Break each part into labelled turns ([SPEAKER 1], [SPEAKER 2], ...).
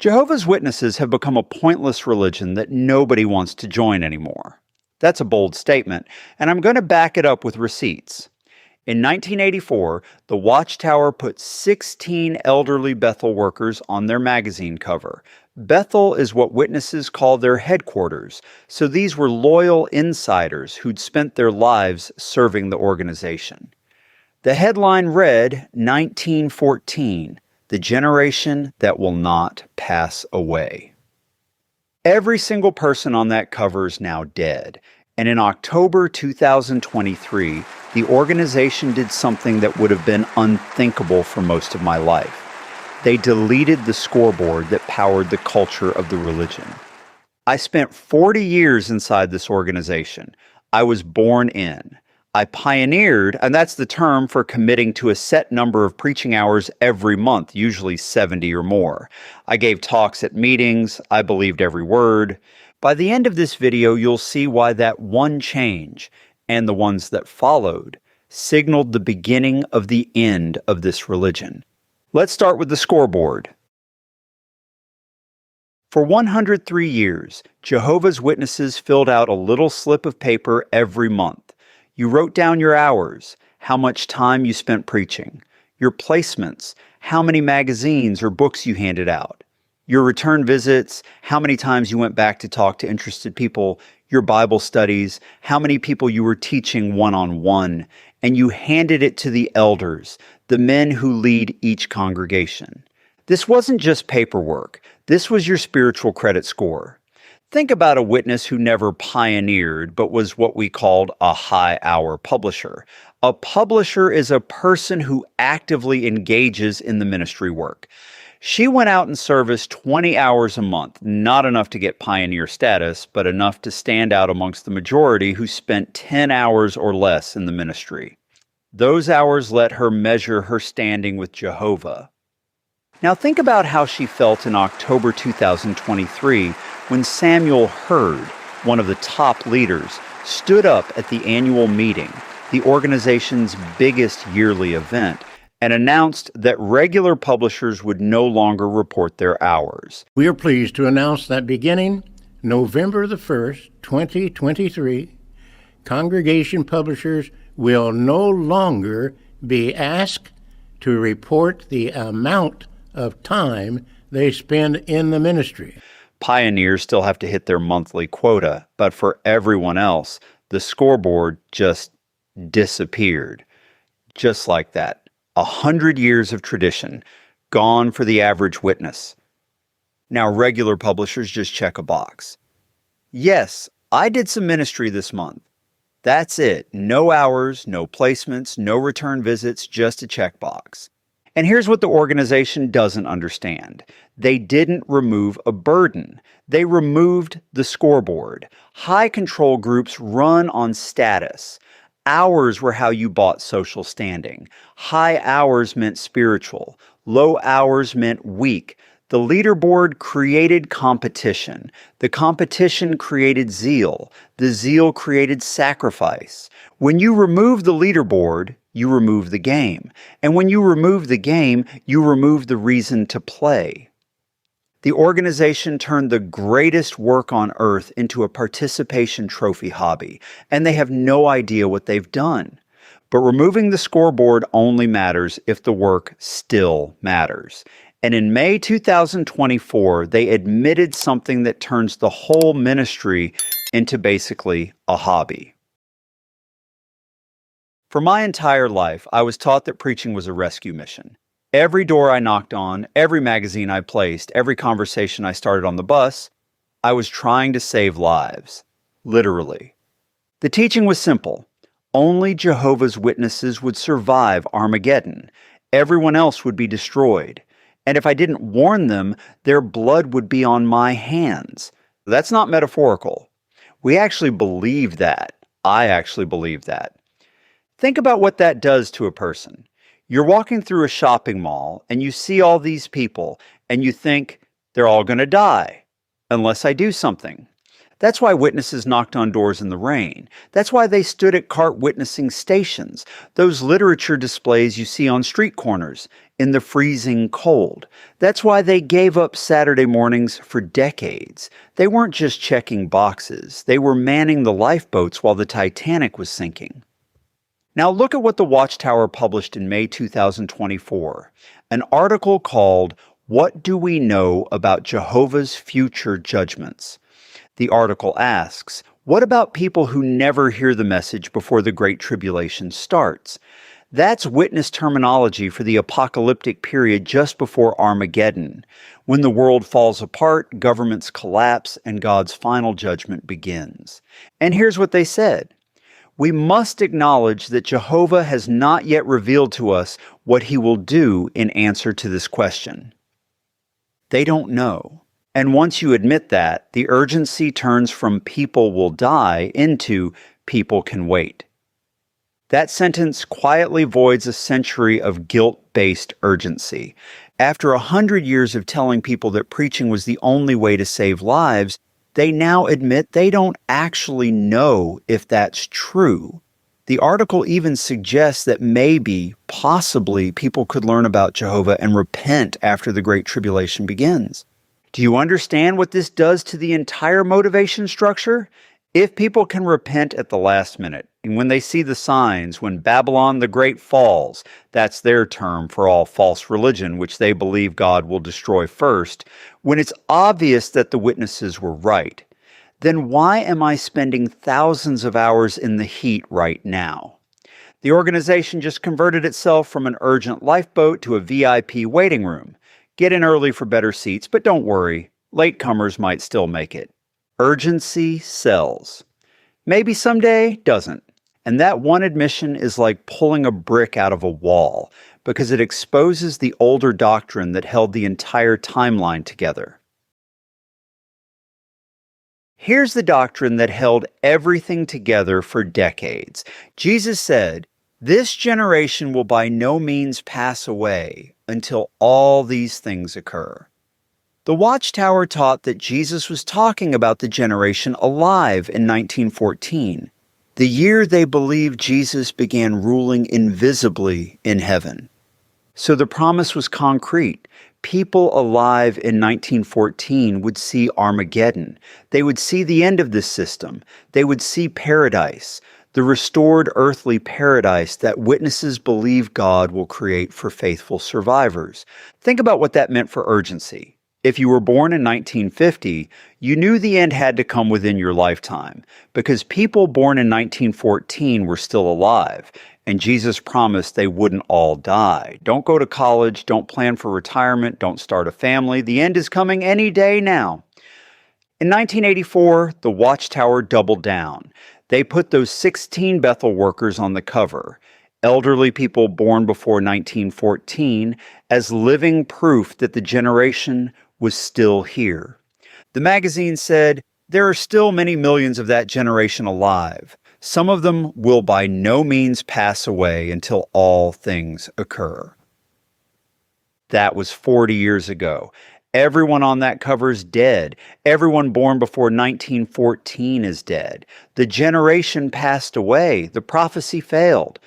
[SPEAKER 1] Jehovah's Witnesses have become a pointless religion that nobody wants to join anymore. That's a bold statement, and I'm going to back it up with receipts. In 1984, the Watchtower put 16 elderly Bethel workers on their magazine cover. Bethel is what witnesses call their headquarters, so these were loyal insiders who'd spent their lives serving the organization. The headline read, 1914, the generation that will not pass away. Every single person on that cover is now dead, and in October 2023, the organization did something that would have been unthinkable for most of my life. They deleted the scoreboard that powered the culture of the religion. I spent 40 years inside this organization. I was born in. I pioneered, and that's the term for committing to a set number of preaching hours every month, usually 70 or more. I gave talks at meetings. I believed every word. By the end of this video, you'll see why that one change, and the ones that followed, signaled the beginning of the end of this religion. Let's start with the scoreboard. For 103 years, Jehovah's Witnesses filled out a little slip of paper every month. You wrote down your hours, how much time you spent preaching, your placements, how many magazines or books you handed out, your return visits, how many times you went back to talk to interested people, your Bible studies, how many people you were teaching one-on-one, and you handed it to the elders, the men who lead each congregation. This wasn't just paperwork. This was your spiritual credit score. Think about a witness who never pioneered, but was what we called a high-hour publisher. A publisher is a person who actively engages in the ministry work. She went out and serviced 20 hours a month, not enough to get pioneer status, but enough to stand out amongst the majority who spent 10 hours or less in the ministry. Those hours let her measure her standing with Jehovah. Now think about how she felt in October 2023 when Samuel Hurd, one of the top leaders, stood up at the annual meeting, the organization's biggest yearly event, and announced that regular publishers would no longer report their hours.
[SPEAKER 2] We are pleased to announce that beginning November the 1st, 2023, congregation publishers will no longer be asked to report the amount of time they spend in the ministry.
[SPEAKER 1] Pioneers still have to hit their monthly quota, but for everyone else, the scoreboard just disappeared. Just like that. 100 years of tradition, gone for the average witness. Now regular publishers just check a box. Yes, I did some ministry this month. That's it. No hours, no placements, no return visits, just a checkbox. And here's what the organization doesn't understand. They didn't remove a burden. They removed the scoreboard. High control groups run on status. Hours were how you bought social standing. High hours meant spiritual. Low hours meant weak. The leaderboard created competition. The competition created zeal. The zeal created sacrifice. When you remove the leaderboard, you remove the game. And when you remove the game, you remove the reason to play. The organization turned the greatest work on earth into a participation trophy hobby, and they have no idea what they've done. But removing the scoreboard only matters if the work still matters. And in May 2024, they admitted something that turns the whole ministry into basically a hobby. For my entire life, I was taught that preaching was a rescue mission. Every door I knocked on, every magazine I placed, every conversation I started on the bus, I was trying to save lives. Literally. The teaching was simple. Only Jehovah's Witnesses would survive Armageddon. Everyone else would be destroyed. And if I didn't warn them, their blood would be on my hands. That's not metaphorical. We actually believed that. I actually believed that. Think about what that does to a person. You're walking through a shopping mall and you see all these people and you think, they're all going to die unless I do something. That's why witnesses knocked on doors in the rain. That's why they stood at cart witnessing stations, those literature displays you see on street corners. in the freezing cold. That's why they gave up Saturday mornings for decades. They weren't just checking boxes. They were manning the lifeboats while the Titanic was sinking. Now look at what the Watchtower published in May 2024, an article called "What Do We Know About Jehovah's Future Judgments?" The article asks, what about people who never hear the message before the Great Tribulation starts? That's witness terminology for the apocalyptic period just before Armageddon, when the world falls apart, governments collapse, and God's final judgment begins. And here's what they said. We must acknowledge that Jehovah has not yet revealed to us what he will do in answer to this question. They don't know. And once you admit that, the urgency turns from people will die into people can wait. That sentence quietly voids a century of guilt-based urgency. After 100 years of telling people that preaching was the only way to save lives, they now admit they don't actually know if that's true. The article even suggests that maybe, possibly, people could learn about Jehovah and repent after the Great Tribulation begins. Do you understand what this does to the entire motivation structure? If people can repent at the last minute, and when they see the signs, when Babylon the Great falls, that's their term for all false religion, which they believe God will destroy first, when it's obvious that the witnesses were right, then why am I spending thousands of hours in the heat right now? The organization just converted itself from an urgent lifeboat to a VIP waiting room. Get in early for better seats, but don't worry, latecomers might still make it. Urgency sells. Maybe someday doesn't. And that one admission is like pulling a brick out of a wall, because it exposes the older doctrine that held the entire timeline together. Here's the doctrine that held everything together for decades. Jesus said, "This generation will by no means pass away until all these things occur." The Watchtower taught that Jesus was talking about the generation alive in 1914, the year they believed Jesus began ruling invisibly in heaven. So the promise was concrete. People alive in 1914 would see Armageddon. They would see the end of this system. They would see paradise, the restored earthly paradise that witnesses believe God will create for faithful survivors. Think about what that meant for urgency. If you were born in 1950, you knew the end had to come within your lifetime, because people born in 1914 were still alive, and Jesus promised they wouldn't all die. Don't go to college, don't plan for retirement, don't start a family. The end is coming any day now. In 1984, the Watchtower doubled down. They put those 16 Bethel workers on the cover, elderly people born before 1914, as living proof that the generation was still here. The magazine said, there are still many millions of that generation alive. Some of them will by no means pass away until all things occur. That was 40 years ago. Everyone on that cover is dead. Everyone born before 1914 is dead. The generation passed away. The prophecy failed.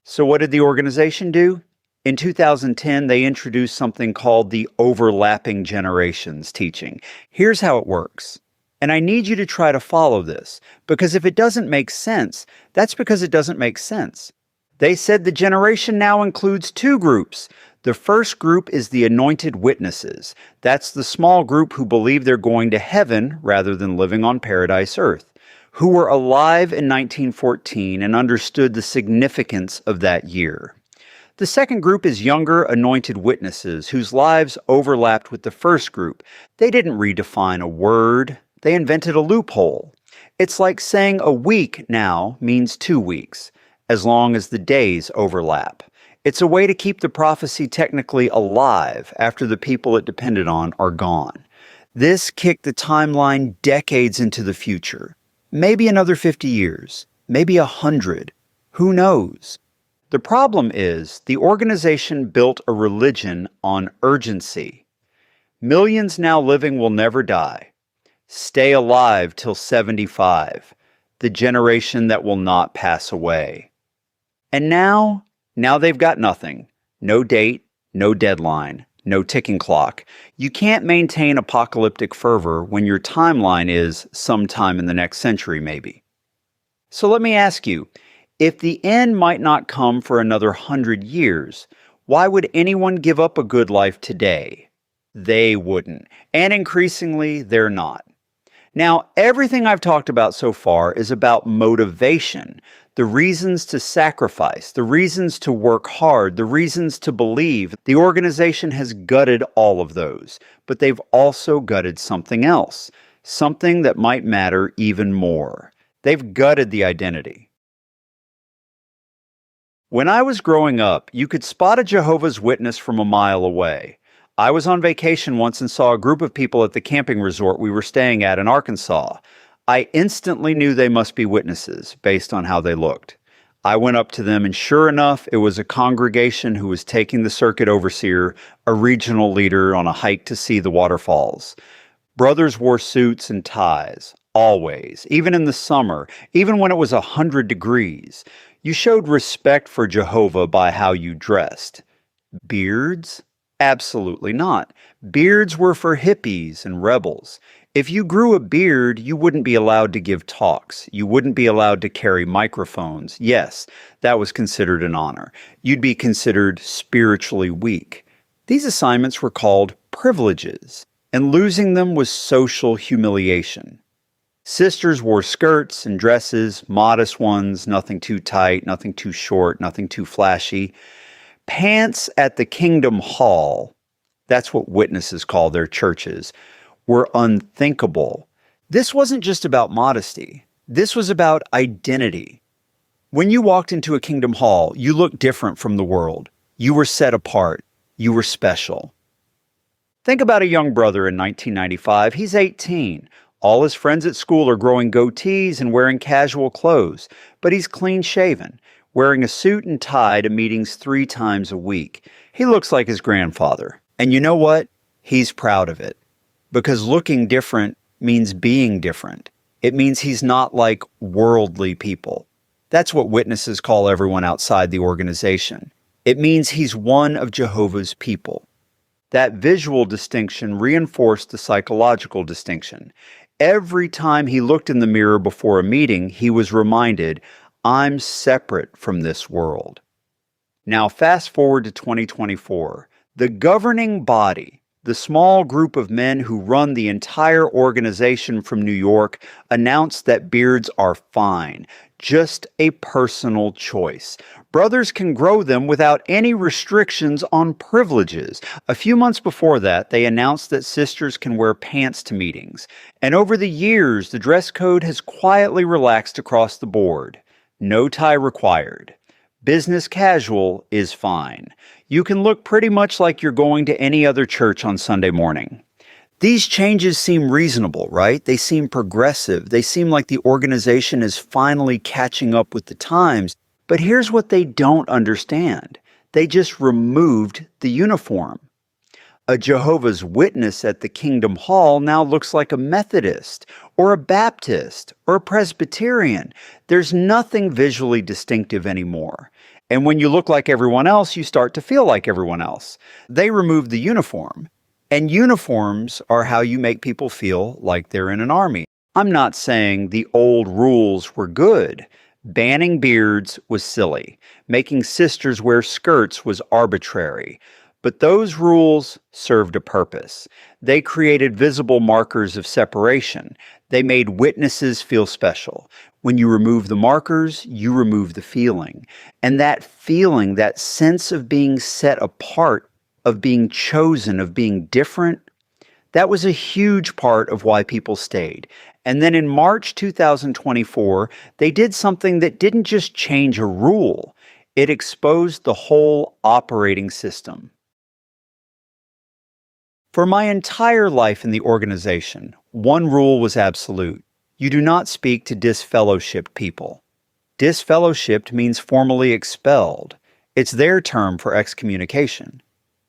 [SPEAKER 1] So what did the organization do? In 2010, they introduced something called the overlapping generations teaching. Here's how it works. And I need you to try to follow this, because if it doesn't make sense, that's because it doesn't make sense. They said the generation now includes two groups. The first group is the anointed witnesses. That's the small group who believe they're going to heaven rather than living on paradise earth, who were alive in 1914 and understood the significance of that year. The second group is younger anointed witnesses whose lives overlapped with the first group. They didn't redefine a word. They invented a loophole. It's like saying a week now means 2 weeks, as long as the days overlap. It's a way to keep the prophecy technically alive after the people it depended on are gone. This kicked the timeline decades into the future. Maybe another 50 years, maybe 100. Who knows? The problem is, the organization built a religion on urgency. Millions now living will never die. Stay alive till 75, the generation that will not pass away. And now they've got nothing. No date, no deadline, no ticking clock. You can't maintain apocalyptic fervor when your timeline is sometime in the next century, maybe. So let me ask you, if the end might not come for another 100 years, why would anyone give up a good life today? They wouldn't, and increasingly, they're not. Now, everything I've talked about so far is about motivation, the reasons to sacrifice, the reasons to work hard, the reasons to believe. The organization has gutted all of those, but they've also gutted something else, something that might matter even more. They've gutted the identity. When I was growing up, you could spot a Jehovah's Witness from a mile away. I was on vacation once and saw a group of people at the camping resort we were staying at in Arkansas. I instantly knew they must be witnesses based on how they looked. I went up to them and sure enough, it was a congregation who was taking the circuit overseer, a regional leader, on a hike to see the waterfalls. Brothers wore suits and ties, always, even in the summer, even when it was 100 degrees. You showed respect for Jehovah by how you dressed. Beards? Absolutely not. Beards were for hippies and rebels. If you grew a beard, you wouldn't be allowed to give talks. You wouldn't be allowed to carry microphones. Yes, that was considered an honor. You'd be considered spiritually weak. These assignments were called privileges, and losing them was social humiliation. Sisters wore skirts and dresses, modest ones, nothing too tight, nothing too short, nothing too flashy. Pants at the Kingdom Hall, that's what witnesses call their churches, were unthinkable. This wasn't just about modesty. This was about identity. When you walked into a Kingdom Hall, you looked different from the world. You were set apart. You were special. Think about a young brother in 1995. He's 18. All his friends at school are growing goatees and wearing casual clothes, but he's clean-shaven, wearing a suit and tie to meetings 3 times a week. He looks like his grandfather. And you know what? He's proud of it. Because looking different means being different. It means he's not like worldly people. That's what witnesses call everyone outside the organization. It means he's one of Jehovah's people. That visual distinction reinforced the psychological distinction. Every time he looked in the mirror before a meeting, he was reminded, I'm separate from this world. Now fast forward to 2024. The governing body, the small group of men who run the entire organization from New York, announced that beards are fine, just a personal choice. Brothers can grow them without any restrictions on privileges. A few months before that, they announced that sisters can wear pants to meetings. And over the years, the dress code has quietly relaxed across the board. No tie required. Business casual is fine. You can look pretty much like you're going to any other church on Sunday morning. These changes seem reasonable, right? They seem progressive. They seem like the organization is finally catching up with the times. But here's what they don't understand. They just removed the uniform. A Jehovah's Witness at the Kingdom Hall now looks like a Methodist, or a Baptist, or a Presbyterian. There's nothing visually distinctive anymore. And when you look like everyone else, you start to feel like everyone else. They removed the uniform. And uniforms are how you make people feel like they're in an army. I'm not saying the old rules were good. Banning beards was silly. Making sisters wear skirts was arbitrary. But those rules served a purpose. They created visible markers of separation. They made witnesses feel special. When you remove the markers, you remove the feeling. And that feeling, that sense of being set apart, of being chosen, of being different, that was a huge part of why people stayed. And then in March 2024, they did something that didn't just change a rule. It exposed the whole operating system. For my entire life in the organization, one rule was absolute. You do not speak to disfellowshipped people. Disfellowshipped means formally expelled. It's their term for excommunication.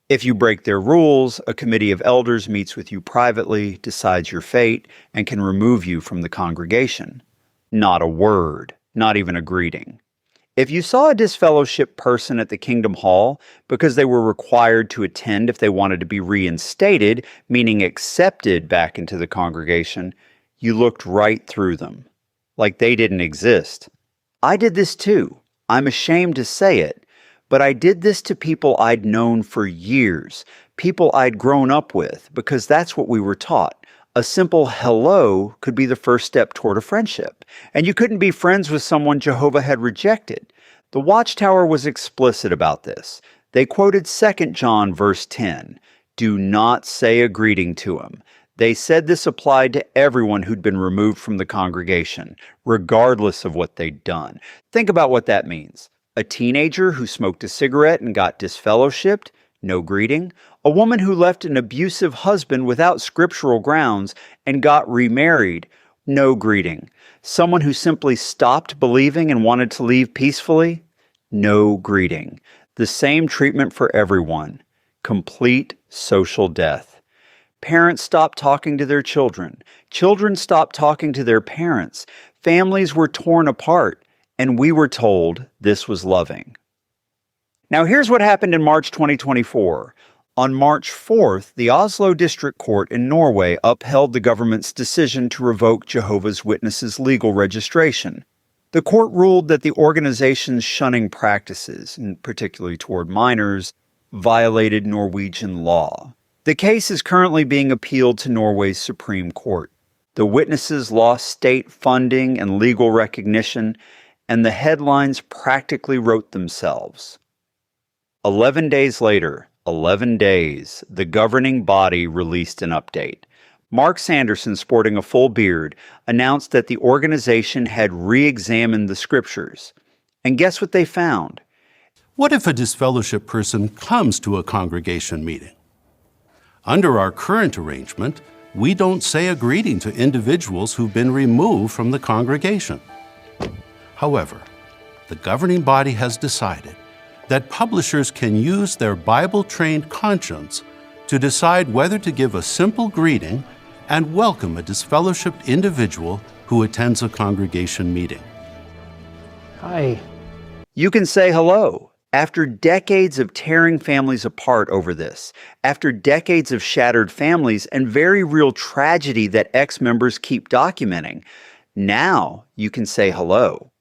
[SPEAKER 1] If you break their rules, a committee of elders meets with you privately, decides your fate, and can remove you from the congregation. Not a word, not even a greeting. If you saw a disfellowshipped person at the Kingdom Hall because they were required to attend if they wanted to be reinstated, meaning accepted back into the congregation, you looked right through them, like they didn't exist. I did this too. I'm ashamed to say it, but I did this to people I'd known for years, people I'd grown up with, because that's what we were taught. A simple hello could be the first step toward a friendship, and you couldn't be friends with someone Jehovah had rejected. The Watchtower was explicit about this. They quoted 2 John verse 10, "Do not say a greeting to him." They said this applied to everyone who'd been removed from the congregation, regardless of what they'd done. Think about what that means. A teenager who smoked a cigarette and got disfellowshipped, no greeting. A woman who left an abusive husband without scriptural grounds and got remarried, no greeting. Someone who simply stopped believing and wanted to leave peacefully, no greeting. The same treatment for everyone. Complete social death. Parents stopped talking to their children. Children stopped talking to their parents. Families were torn apart, and we were told this was loving. Now here's what happened in March 2024. On March 4th, the Oslo District Court in Norway upheld the government's decision to revoke Jehovah's Witnesses' legal registration. The court ruled that the organization's shunning practices, and particularly toward minors, violated Norwegian law. The case is currently being appealed to Norway's Supreme Court. The witnesses lost state funding and legal recognition, and the headlines practically wrote themselves. 11 days later, 11 days, the governing body released an update. Mark Sanderson, sporting a full beard, announced that the organization had re-examined the scriptures. And guess what they found?
[SPEAKER 3] What if a disfellowshipped person comes to a congregation meeting? Under our current arrangement, we don't say a greeting to individuals who've been removed from the congregation. However, the governing body has decided that publishers can use their Bible-trained conscience to decide whether to give a simple greeting and welcome a disfellowshipped individual who attends a congregation meeting.
[SPEAKER 2] Hi.
[SPEAKER 1] You can say hello. After decades of tearing families apart over this, after decades of shattered families and very real tragedy that ex-members keep documenting, now you can say hello.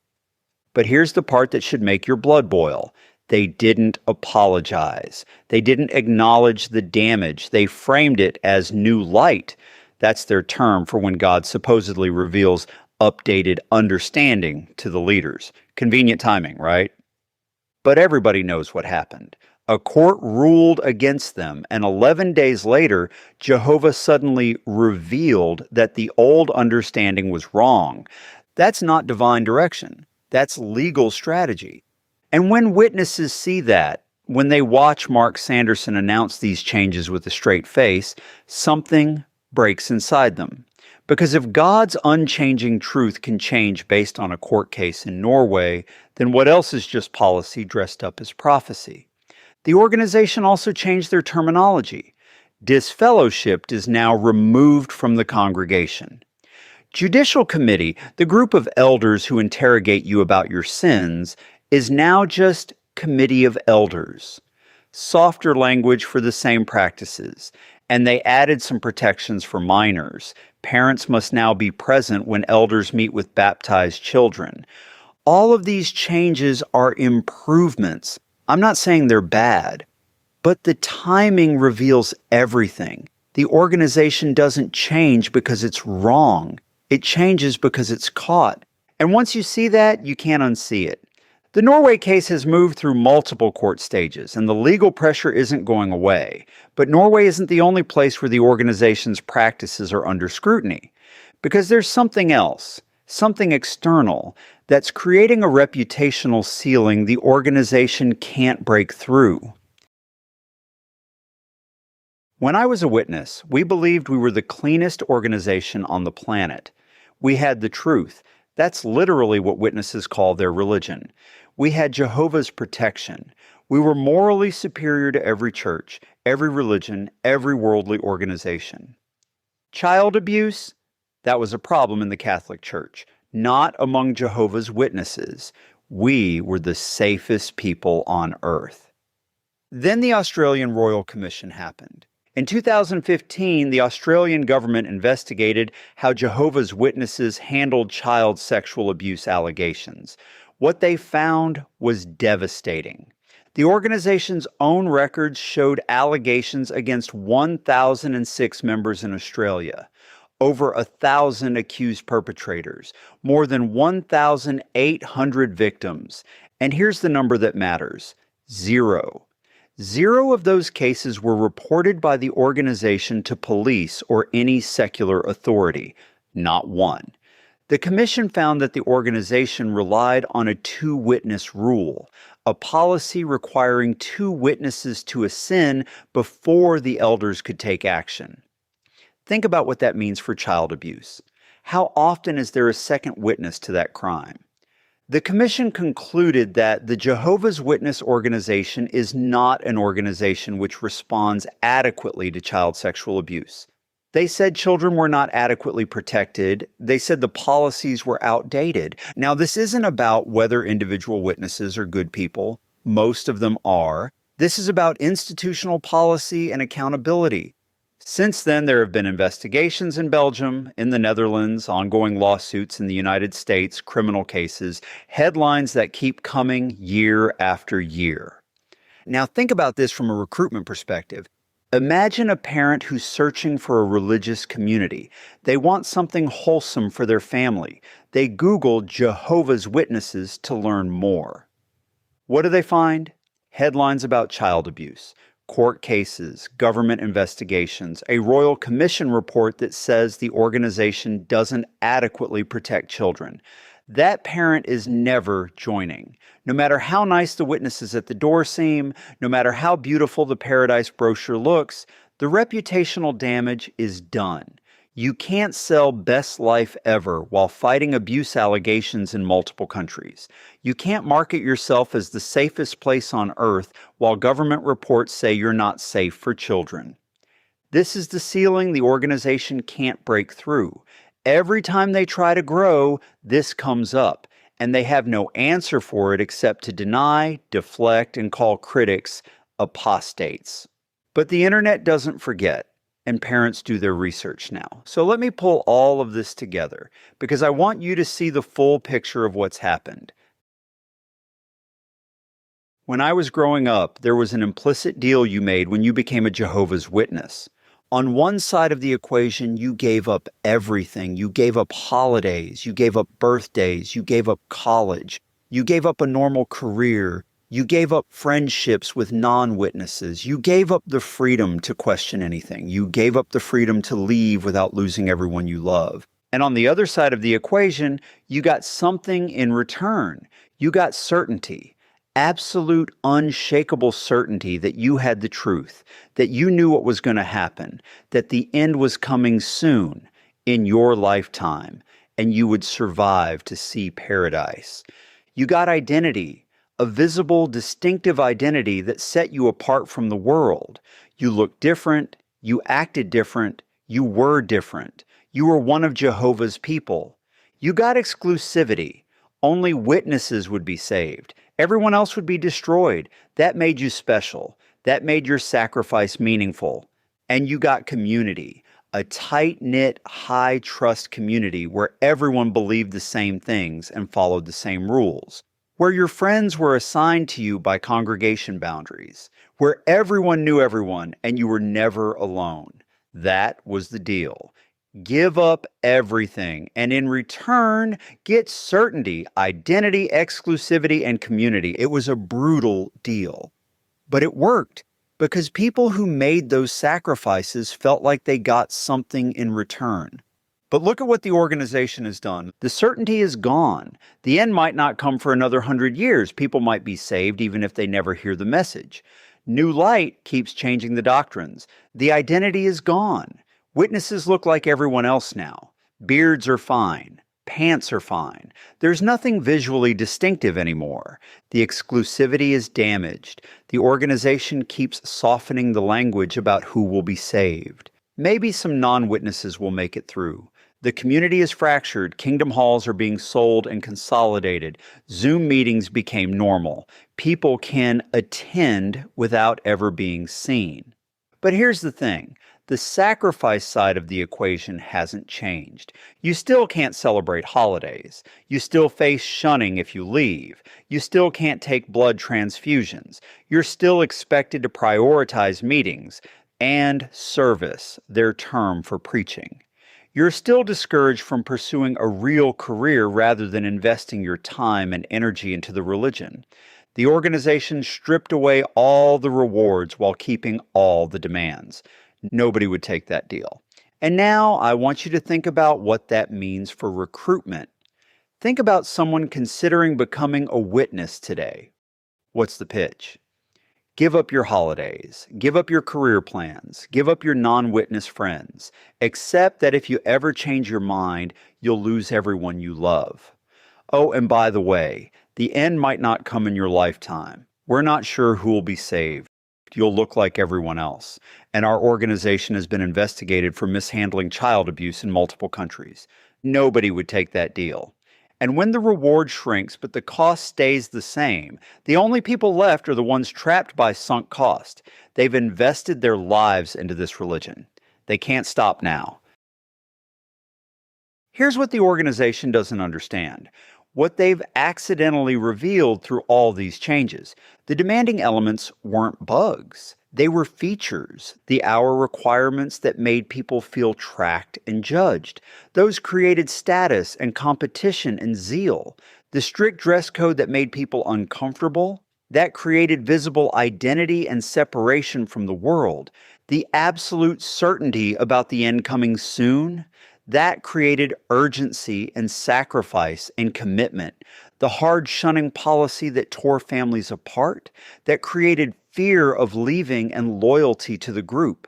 [SPEAKER 1] But here's the part that should make your blood boil. They didn't apologize. They didn't acknowledge the damage. They framed it as new light. That's their term for when God supposedly reveals updated understanding to the leaders. Convenient timing, right? But everybody knows what happened. A court ruled against them, and 11 days later, Jehovah suddenly revealed that the old understanding was wrong. That's not divine direction. That's legal strategy. And when witnesses see that, when they watch Mark Sanderson announce these changes with a straight face, something breaks inside them. Because if God's unchanging truth can change based on a court case in Norway, then what else is just policy dressed up as prophecy? The organization also changed their terminology. Disfellowshipped is now removed from the congregation. Judicial committee, the group of elders who interrogate you about your sins, is now just committee of elders. Softer language for the same practices. And they added some protections for minors. Parents must now be present when elders meet with baptized children. All of these changes are improvements. I'm not saying they're bad, but the timing reveals everything. The organization doesn't change because it's wrong. It changes because it's caught. And once you see that, you can't unsee it. The Norway case has moved through multiple court stages, and the legal pressure isn't going away. But Norway isn't the only place where the organization's practices are under scrutiny. Because there's something else, something external, that's creating a reputational ceiling the organization can't break through. When I was a witness, we believed we were the cleanest organization on the planet. We had the truth. That's literally what witnesses call their religion. We had Jehovah's protection. We were morally superior to every church, every religion, every worldly organization. Child abuse? That was a problem in the Catholic Church, not among Jehovah's Witnesses. We were the safest people on earth. Then the Australian Royal Commission happened. In 2015, the Australian government investigated how Jehovah's Witnesses handled child sexual abuse allegations. What they found was devastating. The organization's own records showed allegations against 1,006 members in Australia, over 1,000 accused perpetrators, more than 1,800 victims. And here's the number that matters: 0. 0 of those cases were reported by the organization to police or any secular authority, not one. The commission found that the organization relied on a two-witness rule, a policy requiring 2 witnesses to a sin before the elders could take action. Think about what that means for child abuse. How often is there a second witness to that crime? The commission concluded that the Jehovah's Witness organization is not an organization which responds adequately to child sexual abuse. They said children were not adequately protected. They said the policies were outdated. Now, this isn't about whether individual witnesses are good people. Most of them are. This is about institutional policy and accountability. Since then, there have been investigations in Belgium, in the Netherlands, ongoing lawsuits in the United States, criminal cases, headlines that keep coming year after year. Now, think about this from a recruitment perspective. Imagine a parent who's searching for a religious community. They want something wholesome for their family. They Google Jehovah's Witnesses to learn more. What do they find? Headlines about child abuse, court cases, government investigations, a Royal Commission report that says the organization doesn't adequately protect children. That parent is never joining. No matter how nice the witnesses at the door seem, no matter how beautiful the Paradise brochure looks, the reputational damage is done. You can't sell best life ever while fighting abuse allegations in multiple countries. You can't market yourself as the safest place on earth while government reports say you're not safe for children. This is the ceiling the organization can't break through. Every time they try to grow, this comes up, and they have no answer for it except to deny, deflect, and call critics apostates. But the internet doesn't forget, and parents do their research now. So let me pull all of this together, because I want you to see the full picture of what's happened. When I was growing up, there was an implicit deal you made when you became a Jehovah's Witness. On one side of the equation, you gave up everything. You gave up holidays, you gave up birthdays, you gave up college, you gave up a normal career, you gave up friendships with non-witnesses, you gave up the freedom to question anything, you gave up the freedom to leave without losing everyone you love. And on the other side of the equation, you got something in return. You got certainty. Absolute, unshakable certainty that you had the truth, that you knew what was going to happen, that the end was coming soon in your lifetime, and you would survive to see paradise. You got identity, a visible, distinctive identity that set you apart from the world. You looked different, you acted different, you were different. You were one of Jehovah's people. You got exclusivity. Only witnesses would be saved. Everyone else would be destroyed. That made you special. That made your sacrifice meaningful. And you got community, a tight-knit, high-trust community where everyone believed the same things and followed the same rules, where your friends were assigned to you by congregation boundaries, where everyone knew everyone and you were never alone. That was the deal. Give up everything, and in return, get certainty, identity, exclusivity, and community. It was a brutal deal. But it worked, because people who made those sacrifices felt like they got something in return. But look at what the organization has done. The certainty is gone. The end might not come for another 100 years. People might be saved even if they never hear the message. New Light keeps changing the doctrines. The identity is gone. Witnesses look like everyone else now. Beards are fine. Pants are fine. There's nothing visually distinctive anymore. The exclusivity is damaged. The organization keeps softening the language about who will be saved. Maybe some non-witnesses will make it through. The community is fractured, kingdom halls are being sold and consolidated, Zoom meetings became normal. People can attend without ever being seen. But here's the thing. The sacrifice side of the equation hasn't changed. You still can't celebrate holidays. You still face shunning if you leave. You still can't take blood transfusions. You're still expected to prioritize meetings and service, their term for preaching. You're still discouraged from pursuing a real career rather than investing your time and energy into the religion. The organization stripped away all the rewards while keeping all the demands. Nobody would take that deal. And now I want you to think about what that means for recruitment. Think about someone considering becoming a witness today. What's the pitch? Give up your holidays, give up your career plans, give up your non-witness friends, except that if you ever change your mind, you'll lose everyone you love. Oh, and by the way, the end might not come in your lifetime. We're not sure who will be saved. You'll look like everyone else. And our organization has been investigated for mishandling child abuse in multiple countries. Nobody would take that deal. And when the reward shrinks but the cost stays the same, the only people left are the ones trapped by sunk cost. They've invested their lives into this religion. They can't stop now. Here's what the organization doesn't understand. What they've accidentally revealed through all these changes. The demanding elements weren't bugs. They were features, the hour requirements that made people feel tracked and judged. Those created status and competition and zeal. The strict dress code that made people uncomfortable, that created visible identity and separation from the world. The absolute certainty about the end coming soon, that created urgency and sacrifice and commitment. The hard shunning policy that tore families apart, that created fear of leaving and loyalty to the group.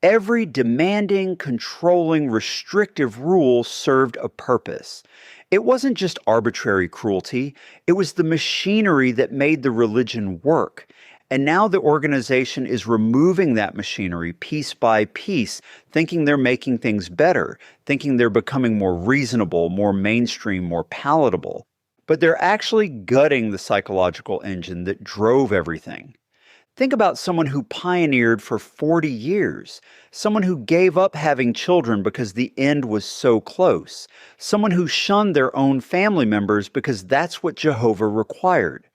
[SPEAKER 1] Every demanding, controlling, restrictive rule served a purpose. It wasn't just arbitrary cruelty, it was the machinery that made the religion work. And now the organization is removing that machinery piece by piece, thinking they're making things better, thinking they're becoming more reasonable, more mainstream, more palatable. But they're actually gutting the psychological engine that drove everything. Think about someone who pioneered for 40 years, someone who gave up having children because the end was so close, someone who shunned their own family members because that's what Jehovah required.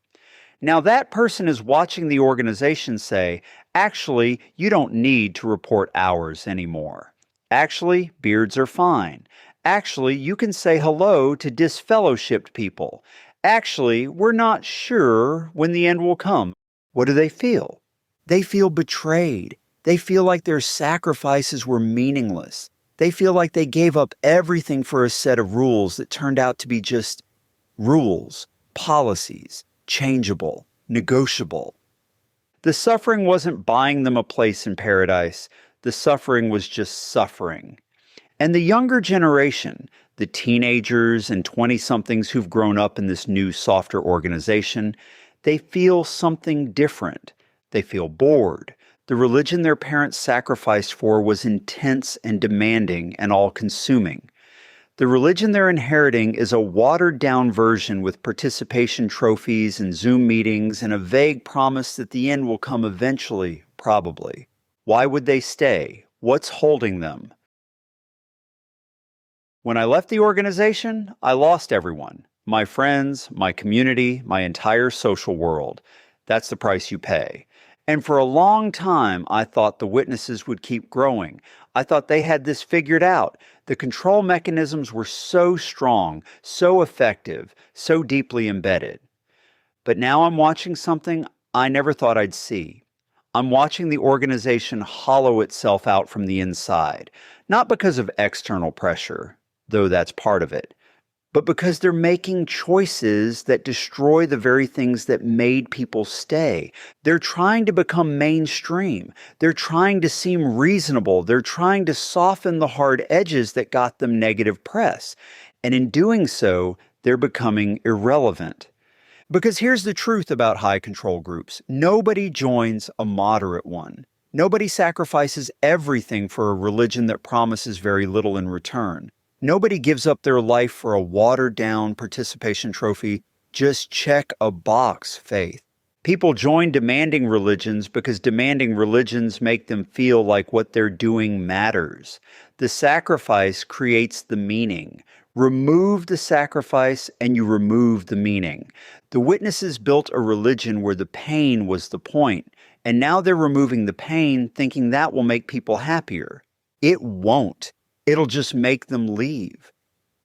[SPEAKER 1] Now that person is watching the organization say, actually, you don't need to report hours anymore. Actually, beards are fine. Actually, you can say hello to disfellowshipped people. Actually, we're not sure when the end will come. What do they feel? They feel betrayed. They feel like their sacrifices were meaningless. They feel like they gave up everything for a set of rules that turned out to be just rules, policies, changeable, negotiable. The suffering wasn't buying them a place in paradise. The suffering was just suffering. And the younger generation, the teenagers and 20-somethings who've grown up in this new, softer organization, they feel something different. They feel bored. The religion their parents sacrificed for was intense and demanding and all-consuming. The religion they're inheriting is a watered-down version with participation trophies and Zoom meetings and a vague promise that the end will come eventually, probably. Why would they stay? What's holding them? When I left the organization, I lost everyone. My friends, my community, my entire social world. That's the price you pay. And for a long time, I thought the witnesses would keep growing. I thought they had this figured out. The control mechanisms were so strong, so effective, so deeply embedded. But now I'm watching something I never thought I'd see. I'm watching the organization hollow itself out from the inside, not because of external pressure, though that's part of it, but because they're making choices that destroy the very things that made people stay. They're trying to become mainstream. They're trying to seem reasonable. They're trying to soften the hard edges that got them negative press. And in doing so, they're becoming irrelevant. Because here's the truth about high control groups. Nobody joins a moderate one. Nobody sacrifices everything for a religion that promises very little in return. Nobody gives up their life for a watered-down participation trophy. Just check a box faith. People join demanding religions because demanding religions make them feel like what they're doing matters. The sacrifice creates the meaning. Remove the sacrifice and you remove the meaning. The witnesses built a religion where the pain was the point, and now they're removing the pain thinking that will make people happier. It won't. It'll just make them leave.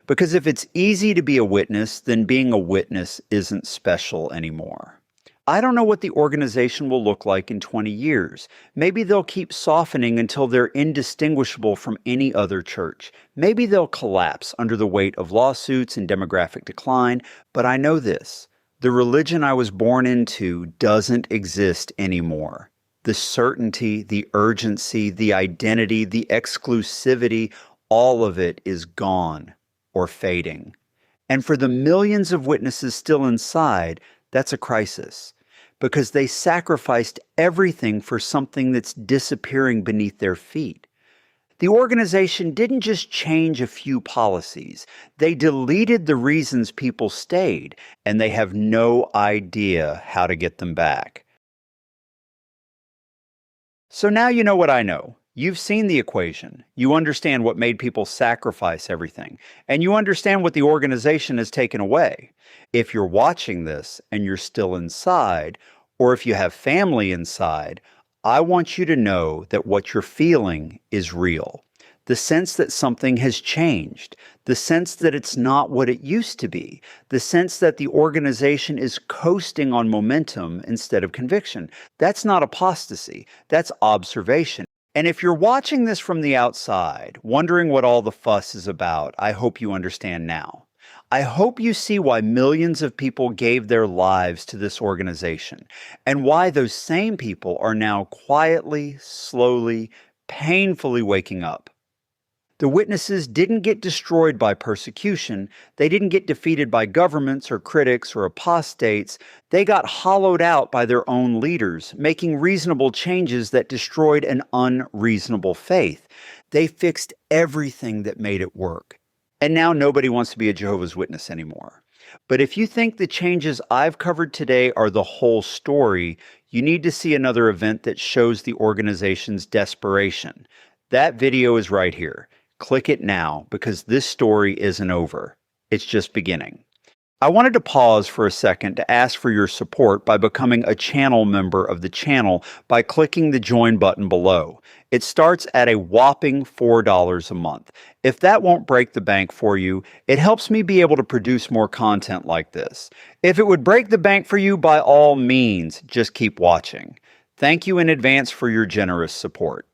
[SPEAKER 1] Because if it's easy to be a witness, then being a witness isn't special anymore. I don't know what the organization will look like in 20 years. Maybe they'll keep softening until they're indistinguishable from any other church. Maybe they'll collapse under the weight of lawsuits and demographic decline, but I know this. The religion I was born into doesn't exist anymore. The certainty, the urgency, the identity, the exclusivity, all of it is gone or fading. And for the millions of witnesses still inside, that's a crisis, because they sacrificed everything for something that's disappearing beneath their feet. The organization didn't just change a few policies. They deleted the reasons people stayed, and they have no idea how to get them back. So now you know what I know. You've seen the equation. You understand what made people sacrifice everything, and you understand what the organization has taken away. If you're watching this and you're still inside, or if you have family inside, I want you to know that what you're feeling is real. The sense that something has changed, the sense that it's not what it used to be, the sense that the organization is coasting on momentum instead of conviction. That's not apostasy, that's observation. And if you're watching this from the outside, wondering what all the fuss is about, I hope you understand now. I hope you see why millions of people gave their lives to this organization, and why those same people are now quietly, slowly, painfully waking up. The witnesses didn't get destroyed by persecution. They didn't get defeated by governments or critics or apostates. They got hollowed out by their own leaders, making reasonable changes that destroyed an unreasonable faith. They fixed everything that made it work. And now nobody wants to be a Jehovah's Witness anymore. But if you think the changes I've covered today are the whole story, you need to see another event that shows the organization's desperation. That video is right here. Click it now, because this story isn't over. It's just beginning. I wanted to pause for a second to ask for your support by becoming a channel member of the channel by clicking the join button below. It starts at a whopping $4 a month. If that won't break the bank for you, it helps me be able to produce more content like this. If it would break the bank for you, by all means, just keep watching. Thank you in advance for your generous support.